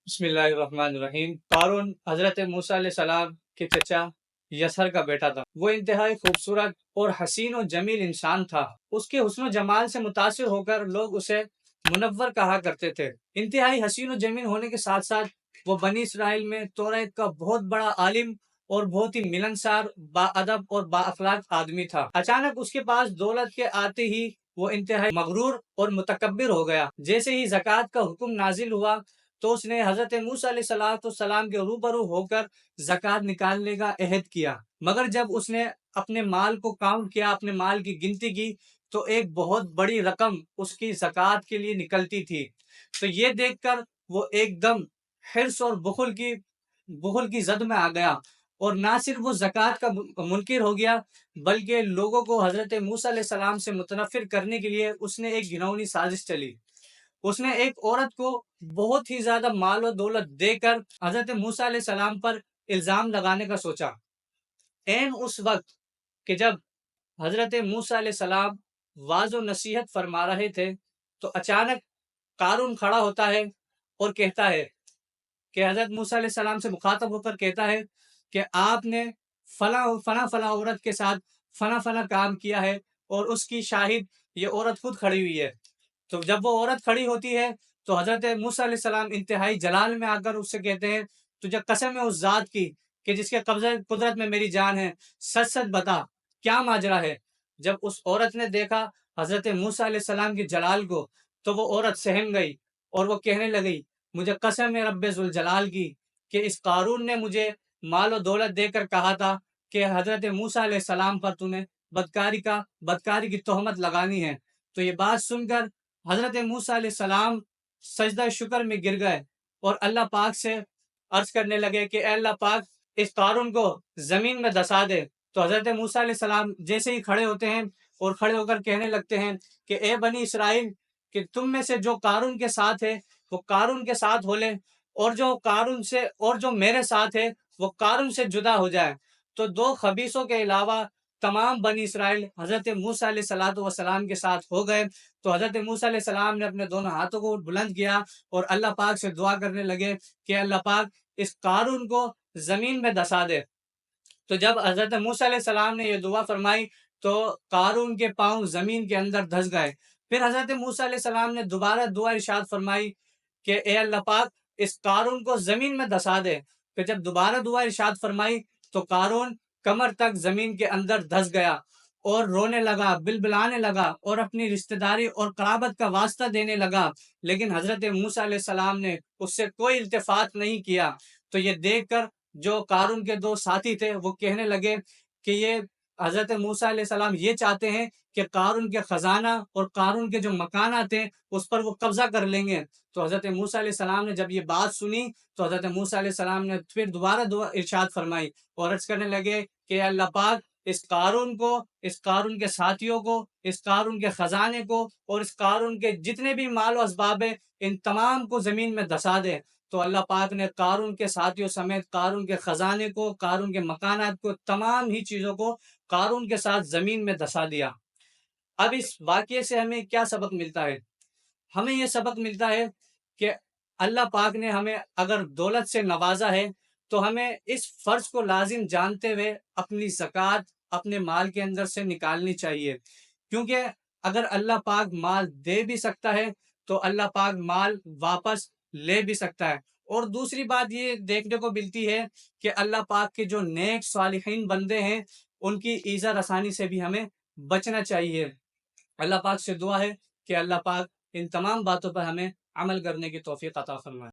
بسم اللہ الرحمن الرحیم۔ قارون حضرت موسیٰ علیہ السلام کے چچا یسر کا بیٹا تھا۔ وہ انتہائی خوبصورت اور حسین و جمیل انسان تھا۔ اس کے حسن و جمال سے متاثر ہو کر لوگ اسے منور کہا کرتے تھے۔ انتہائی حسین و جمیل ہونے کے ساتھ ساتھ وہ بنی اسرائیل میں توریت کا بہت بڑا عالم اور بہت ہی ملنسار، با ادب اور با اخلاق آدمی تھا۔ اچانک اس کے پاس دولت کے آتے ہی وہ انتہائی مغرور اور متکبر ہو گیا۔ جیسے ہی زکوٰۃ کا حکم نازل ہوا تو اس نے حضرت موسیٰ علیہ السلام کے روبرو ہو کر زکوٰۃ نکالنے کا عہد کیا، مگر جب اس نے اپنے مال کو کاؤنٹ کیا، اپنے مال کی گنتی کی، تو ایک بہت بڑی رقم اس کی زکوٰۃ کے لیے نکلتی تھی۔ تو یہ دیکھ کر وہ ایک دم حرص اور بخل کی زد میں آ گیا، اور نہ صرف وہ زکوٰۃ کا منکر ہو گیا بلکہ لوگوں کو حضرت موسیٰ علیہ السلام سے متنفر کرنے کے لیے اس نے ایک گھناؤنی سازش چلی۔ اس نے ایک عورت کو بہت ہی زیادہ مال و دولت دے کر حضرت موسیٰ علیہ السلام پر الزام لگانے کا سوچا۔ این اس وقت کہ جب حضرت موسیٰ علیہ السلام واعظ و نصیحت فرما رہے تھے تو اچانک قارون کھڑا ہوتا ہے اور کہتا ہے کہ حضرت موسیٰ علیہ السلام سے مخاطب ہو کر کہتا ہے کہ آپ نے فلاں عورت کے ساتھ فلاں کام کیا ہے، اور اس کی شاہد یہ عورت خود کھڑی ہوئی ہے۔ تو جب وہ عورت کھڑی ہوتی ہے تو حضرت موسیٰ علیہ السلام انتہائی جلال میں آ کر اس سے کہتے ہیں، تجھے قسم ہے اس ذات کی کہ جس کے قدرت میں میری جان ہے، سچ سچ بتا کیا ماجرا ہے۔ جب اس عورت نے دیکھا حضرت موسیٰ علیہ السلام کی جلال کو تو وہ عورت سہم گئی اور وہ کہنے لگی، مجھے قسم ہے رب ذوالجلال کی کہ اس قارون نے مجھے مال و دولت دے کر کہا تھا کہ حضرت موسیٰ علیہ السلام پر تو نے بدکاری کی تہمت لگانی ہے۔ تو یہ بات سن کر حضرت موسیٰ علیہ السلام سجدہ شکر میں گر گئے اور اللہ پاک سے عرض کرنے لگے کہ اے اللہ پاک، اس قارون کو زمین میں دسا دے۔ تو حضرت موسیٰ علیہ السلام جیسے ہی کھڑے ہوتے ہیں اور کھڑے ہو کر کہنے لگتے ہیں کہ اے بنی اسرائیل، کہ تم میں سے جو قارون کے ساتھ ہے وہ قارون کے ساتھ ہو لے، اور جو میرے ساتھ ہے وہ قارون سے جدا ہو جائے۔ تو دو خبیثوں کے علاوہ تمام بنی اسرائیل حضرت موسیٰ علیہ السلام کے ساتھ ہو گئے۔ تو حضرت موسیٰ علیہ السلام نے اپنے دونوں ہاتھوں کو بلند کیا اور اللہ پاک سے دعا کرنے لگے کہ اللہ پاک اس قارون کو زمین میں دسا دے۔ تو جب حضرت موسیٰ علیہ السلام نے یہ دعا فرمائی تو قارون کے پاؤں زمین کے اندر دھس گئے۔ پھر حضرت موسیٰ علیہ السلام نے دوبارہ دعا ارشاد فرمائی کہ اے اللہ پاک، اس قارون کو زمین میں دسا دے۔ پھر جب دوبارہ دعا ارشاد فرمائی تو قارون کمر تک زمین کے اندر دھس گیا اور رونے لگا، بلبلانے لگا اور اپنی رشتہ داری اور قرابت کا واسطہ دینے لگا، لیکن حضرت موسیٰ علیہ السلام نے اس سے کوئی التفات نہیں کیا۔ تو یہ دیکھ کر جو قارون کے دو ساتھی تھے وہ کہنے لگے کہ یہ حضرت موسیٰ علیہ السلام یہ چاہتے ہیں کہ قارون کے خزانہ اور قارون کے جو مکانات ہیں اس پر وہ قبضہ کر لیں گے۔ تو حضرت موسیٰ علیہ السلام نے جب یہ بات سنی تو حضرت موسیٰ علیہ السلام نے پھر دوبارہ دعا ارشاد فرمائی اور عرض کرنے لگے کہ اللہ پاک، اس قارون کو، اس قارون کے ساتھیوں کو، اس قارون کے خزانے کو اور اس قارون کے جتنے بھی مال و اسباب ہیں ان تمام کو زمین میں دسا دے۔ تو اللہ پاک نے قارون کے ساتھیوں سمیت قارون کے خزانے کو، قارون کے مکانات کو، تمام ہی چیزوں کو قارون کے ساتھ زمین میں دسا دیا۔ اب اس واقعے سے ہمیں کیا سبق ملتا ہے؟ ہمیں یہ سبق ملتا ہے کہ اللہ پاک نے ہمیں اگر دولت سے نوازا ہے تو ہمیں اس فرض کو لازم جانتے ہوئے اپنی زکوٰۃ اپنے مال کے اندر سے نکالنی چاہیے، کیونکہ اگر اللہ پاک مال دے بھی سکتا ہے تو اللہ پاک مال واپس لے بھی سکتا ہے۔ اور دوسری بات یہ دیکھنے کو ملتی ہے کہ اللہ پاک کے جو نیک صالحین بندے ہیں ان کی ایذا رسانی سے بھی ہمیں بچنا چاہیے۔ اللہ پاک سے دعا ہے کہ اللہ پاک ان تمام باتوں پر ہمیں عمل کرنے کی توفیق عطا فرمائے۔